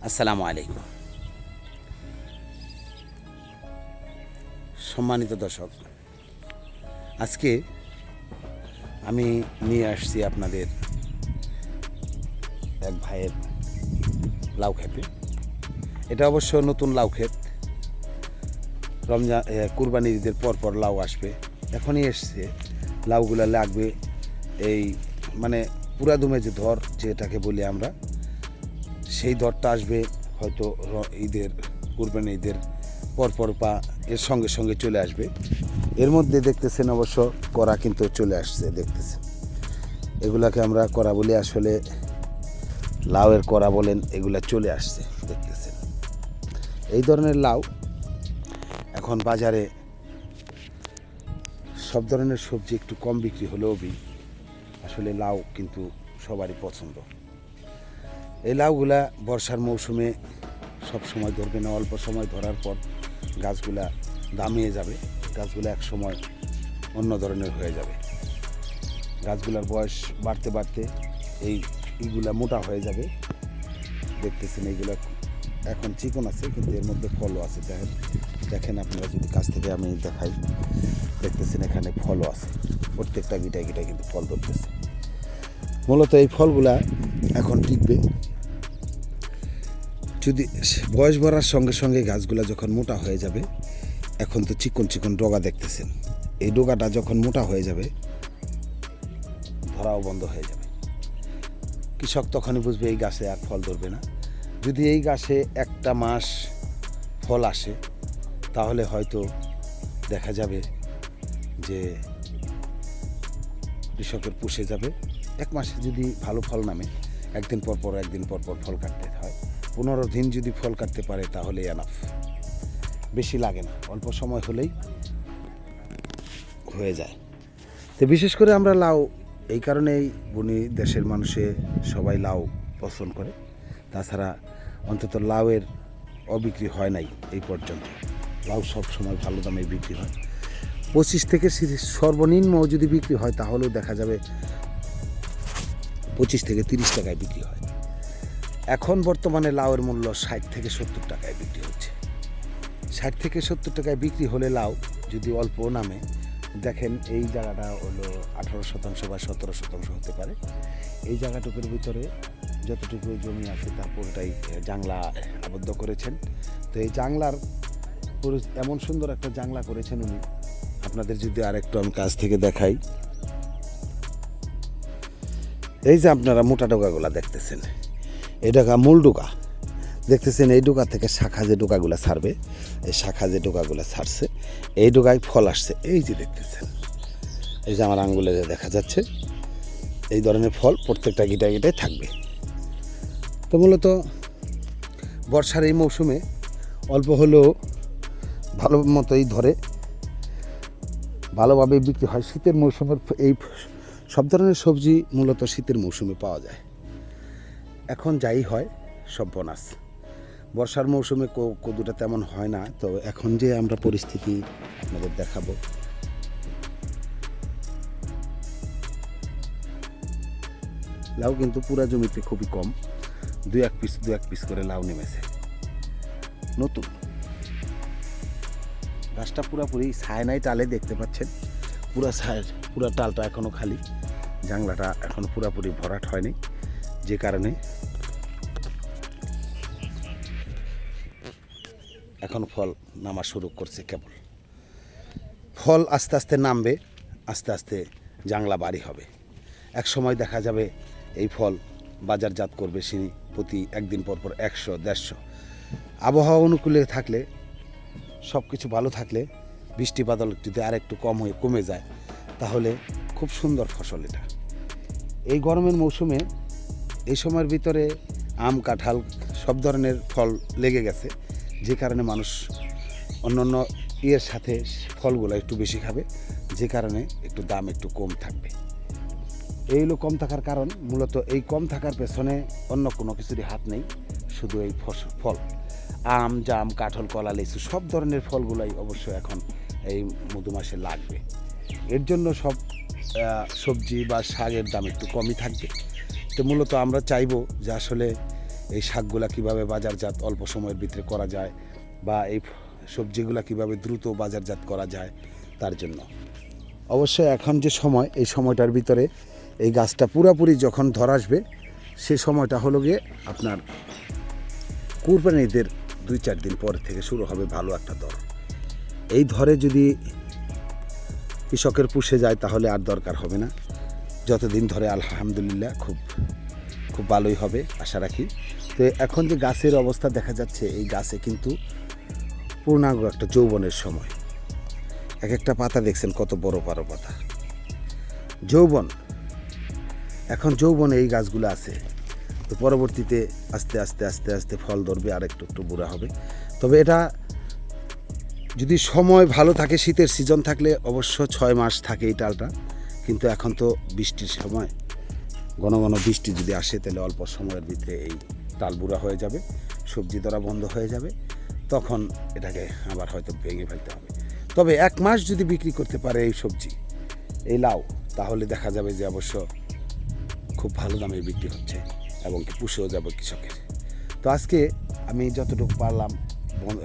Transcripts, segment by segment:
আসসালামু আলাইকুম। সম্মানিত দর্শক, আজকে আমি নিয়ে আসছি আপনাদের এক ভাইয়ের লাউ ক্ষেতে। এটা অবশ্য নতুন লাউ ক্ষেত। রমজান কুরবানির ঈদের পর লাউ আসবে, এখনই এসছে। লাউগুলা লাগবে এই মানে পুরাদমে যে ধর যেটাকে বলি আমরা, সেই ধরটা আসবে হয়তো ঈদের কুরবানি ঈদের পরপর বা এর সঙ্গে সঙ্গে চলে আসবে। এর মধ্যে দেখতেছেন অবশ্য করা কিন্তু চলে আসছে, দেখতেছেন এগুলাকে আমরা করা বলি, আসলে লাউয়ের করা বলেন, এগুলা চলে আসছে দেখতেছেন। এই ধরনের লাউ এখন বাজারে সব ধরনের সবজি একটু কম বিক্রি হলেও আসলে লাউ কিন্তু সবারই পছন্দ। এই লাউগুলা বর্ষার মৌসুমে সব সময় ধরবে না, অল্প সময় ধরার পর গাছগুলা দামিয়ে যাবে, গাছগুলো এক সময় অন্য ধরনের হয়ে যাবে। গাছগুলার বয়স বাড়তে বাড়তে এইগুলা মোটা হয়ে যাবে। দেখতেছেন এইগুলা এখন চিকন আছে, কিন্তু এর মধ্যে ফলও আছে। দেখেন আপনারা যদি কাছ থেকে আমি দেখাই, দেখতেছেন এখানে ফলও আছে, প্রত্যেকটা গিটায় গিটায় কিন্তু ফল ধরতেছে। মূলত এই ফলগুলা এখন টিকবে যদি বয়স বাড়ার সঙ্গে সঙ্গে গাছগুলা যখন মোটা হয়ে যাবে। এখন তো চিকন চিকন ডগা দেখতেছেন, এই ডগাটা যখন মোটা হয়ে যাবে ধরাও বন্ধ হয়ে যাবে। কৃষক তখনই বুঝবে এই গাছে আর ফল ধরবে না। যদি এই গাছে একটা মাস ফল আসে, তাহলে হয়তো দেখা যাবে যে কৃষকের পুষে যাবে। এক মাসে যদি ভালো ফল নামে, একদিন পর ফল কাটতে হয়। 15 দিন যদি ফল কাটতে পারে তাহলে এনাফ, বেশি লাগে না, অল্প সময় হলেই হয়ে যায়। তো বিশেষ করে আমরা লাউ এই কারণেই বুনি, দেশের মানুষে সবাই লাউ পছন্দ করে। তাছাড়া অন্তত লাউয়ের অবিক্রি হয় নাই এই পর্যন্ত। লাউ সব সময় ভালো দামে বিক্রি হয়। 25 থেকে সর্বনিম্ন যদি বিক্রি হয় তাহলেও দেখা যাবে 25 থেকে 30 টাকায় বিক্রি হয়। এখন বর্তমানে লাউয়ের মূল্য 60 থেকে 70 টাকায় বিক্রি হচ্ছে। 60 থেকে 70 টাকায় বিক্রি হলে লাউ যদি অল্প নামে, দেখেন এই জায়গাটা হলো 18% বা 17% হতে পারে। এই জায়গাটুকুর ভিতরে যতটুকু জমি আছে তার পুরোটাই জাংলা আবদ্ধ করেছেন। তো এই জাংলার এমন সুন্দর একটা জাংলা করেছেন উনি। আপনাদের যদি আরেকটু আমি কাছ থেকে দেখাই, এই যে আপনারা মোটা ডোকাগুলা দেখতেছেন, এই ডোকা মূল ডোকা দেখতেছেন। এই ডোকা থেকে শাখা যে ডোকাগুলা ছাড়বে, এই শাখা যে ডোকাগুলা ছাড়ছে, এই ডোকায় ফল আসছে। এই যে দেখতেছেন, এই যে আমার আঙ্গুলে দেখা যাচ্ছে, এই ধরনের ফল প্রত্যেকটা গিটায় গিটায় থাকবে। তো মূলত বর্ষার এই মৌসুমে অল্প হলেও ভালো মতোই ধরে, ভালোভাবে বিক্রি হয়। শীতের মৌসুমের এই সব ধরনের সবজি মূলত শীতের মৌসুমে পাওয়া যায়। এখন যাই হয় সব বোনাস। বর্ষার মৌসুমে কদুটা তেমন হয় না। তো এখন যে আমরা পরিস্থিতি আপনাদের দেখাবো, লাউ কিন্তু পুরা জমিতে খুবই কম, দু এক পিস করে লাউ নেমেছে নতুন। গাছটা পুরাপুরি ছায় নাই, টালে দেখতে পাচ্ছেন পুরা টালটা এখনো খালি, জাংলাটা এখনো পুরাপুরি ভরাট হয়নি, যে কারণে এখন ফল নামা শুরু করছে। কেবল ফল আস্তে আস্তে নামবে, আস্তে আস্তে জাংলা বাড়ি হবে। এক সময় দেখা যাবে এই ফল বাজারজাত করবে প্রতি একদিন পর 100-150। আবহাওয়া অনুকূলে থাকলে, সব কিছু ভালো থাকলে, বৃষ্টি বাদল যদি আর একটু কমে যায়, তাহলে খুব সুন্দর ফসল এটা। এই গরমের মৌসুমে এই সময়ের ভিতরে আম, কাঁঠাল সব ধরনের ফল লেগে গেছে, যে কারণে মানুষ অন্যান্য ইয়ের সাথে ফলগুলো একটু বেশি খাবে, যে কারণে একটু দাম একটু কম থাকবে। এই হলো কম থাকার কারণ। মূলত এই কম থাকার পেছনে অন্য কোনো কিছুরই হাত নেই, শুধু এই ফল। আম, জাম, কাঁঠাল, কলা, লিচু সব ধরনের ফলগুলাই অবশ্য এখন এই মধু মাসে লাগবে। এর জন্য সব সবজি বা শাকের দাম একটু কমই থাকবে। তো মূলত আমরা চাইবো যে আসলে এই শাকগুলা কিভাবে বাজারজাত অল্প সময়ের ভিতরে করা যায় বা এই সবজিগুলা কিভাবে দ্রুত বাজারজাত করা যায় তার জন্য। অবশ্যই এখন যে সময়, এই সময়টার ভিতরে এই গাছটা পুরোপুরি যখন ধরা আসবে সে সময়টা হলো গিয়ে আপনার কুরবানি ঈদের 2-4 দিন পর থেকে শুরু হবে ভালো একটা দর। এই ধরে যদি কৃষকের পুষে যায় তাহলে আর দরকার হবে না, যতদিন ধরে আলহামদুলিল্লাহ খুব ভালোই হবে আশা রাখি। তো এখন যে গাছের অবস্থা দেখা যাচ্ছে, এই গাছে কিন্তু পূর্ণাঙ্গ একটা যৌবনের সময়। এক একটা পাতা দেখছেন কত বড় বড় পাতা, যৌবন। এখন যৌবনে এই গাছগুলো আছে, তো পরবর্তীতে আস্তে আস্তে আস্তে আস্তে ফল ধরবে আর একটু একটু বুড়া হবে। তবে এটা যদি সময় ভালো থাকে, শীতের সিজন থাকলে অবশ্য 6 মাস থাকে এই ডালটা, কিন্তু এখন তো বৃষ্টির সময়, ঘন ঘন বৃষ্টি যদি আসে তাহলে অল্প সময়ের ভিতরে এই ডাল বুড়া হয়ে যাবে, সবজি ধরা বন্ধ হয়ে যাবে, তখন এটাকে আবার হয়তো ভেঙে ফেলতে হবে। তবে 1 মাস যদি বিক্রি করতে পারে এই সবজি, এই লাউ, তাহলে দেখা যাবে যে অবশ্য খুব ভালো দামে বিক্রি হচ্ছে এবং পুষেও যাবে কৃষকের। তো আজকে আমি যতটুকু পারলাম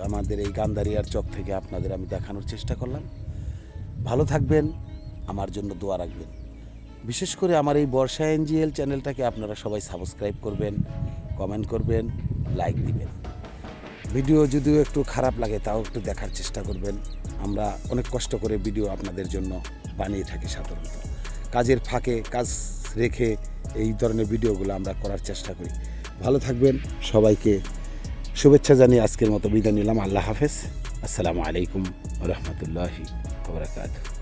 আমাদের এই গান্ধারিয়ার চক থেকে আপনাদের আমি দেখানোর চেষ্টা করলাম। ভালো থাকবেন, আমার জন্য দোয়া রাখবেন। বিশেষ করে আমার এই বর্ষা এনজিএল চ্যানেলটাকে আপনারা সবাই সাবস্ক্রাইব করবেন, কমেন্ট করবেন, লাইক দিবেন। ভিডিও যদিও একটু খারাপ লাগে তাও একটু দেখার চেষ্টা করবেন। আমরা অনেক কষ্ট করে ভিডিও আপনাদের জন্য বানিয়ে থাকি, সাধারণত কাজের ফাঁকে কাজ রেখে এই ধরনের ভিডিওগুলো আমরা করার চেষ্টা করি। ভালো থাকবেন, সবাইকে শুভেচ্ছা জানিয়ে আজকের মতো বিদায় নিলাম। আল্লাহ হাফেজ, আসসালামু আলাইকুম ওয়া রাহমাতুল্লাহি ওয়া বারাকাতুহু।